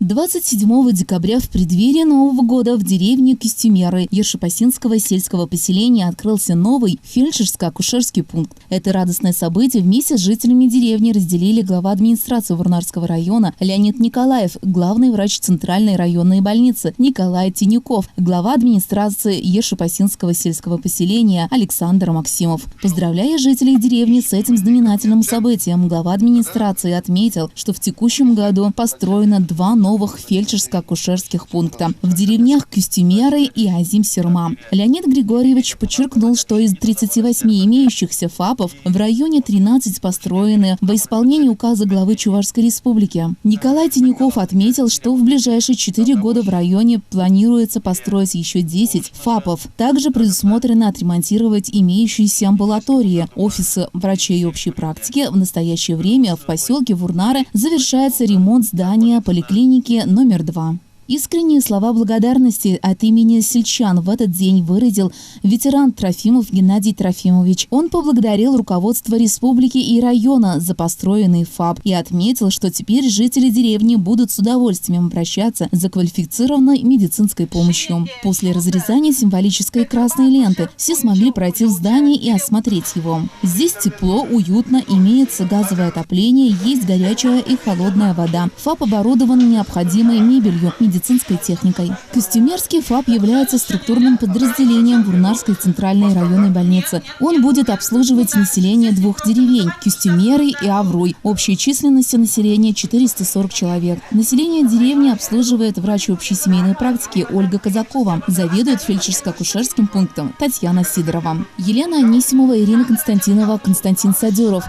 27 декабря в преддверии Нового года в деревне Кюстемеры Ершепосинского сельского поселения открылся новый фельдшерско-акушерский пункт. Это радостное событие вместе с жителями деревни разделили глава администрации Вурнарского района Леонид Николаев, главный врач Центральной районной больницы Николай Тинюков, глава администрации Ершепосинского сельского поселения Александр Максимов. Поздравляя жителей деревни с этим знаменательным событием, глава администрации отметил, что в текущем году построено 2 новых фельдшерско-акушерских пункта в деревнях Кюстемеры и Азим-Серма. Леонид Григорьевич подчеркнул, что из 38 имеющихся ФАПов в районе 13 построены во исполнении указа главы Чувашской республики. Николай Тинюков отметил, что в ближайшие 4 года в районе планируется построить еще 10 ФАПов. Также предусмотрено отремонтировать имеющиеся амбулатории, офисы врачей общей практики. В настоящее время в поселке Вурнары завершается ремонт здания поликлиники номер 2. Искренние слова благодарности от имени сельчан в этот день выразил ветеран Трофимов Геннадий Трофимович. Он поблагодарил руководство республики и района за построенный ФАП и отметил, что теперь жители деревни будут с удовольствием обращаться за квалифицированной медицинской помощью. После разрезания символической красной ленты все смогли пройти в здание и осмотреть его. Здесь тепло, уютно, имеется газовое отопление, есть горячая и холодная вода. ФАП оборудован необходимой мебелью, медицинской техникой. Кюстемерский ФАП является структурным подразделением Вурнарской центральной районной больницы. Он будет обслуживать население 2 деревень – Кюстемеры и Авруй. Общей численностью населения 440 человек. Население деревни обслуживает врач общей семейной практики Ольга Казакова. Заведует фельдшерско-акушерским пунктом Татьяна Сидорова. Елена Анисимова, Ирина Константинова, Константин Садюров.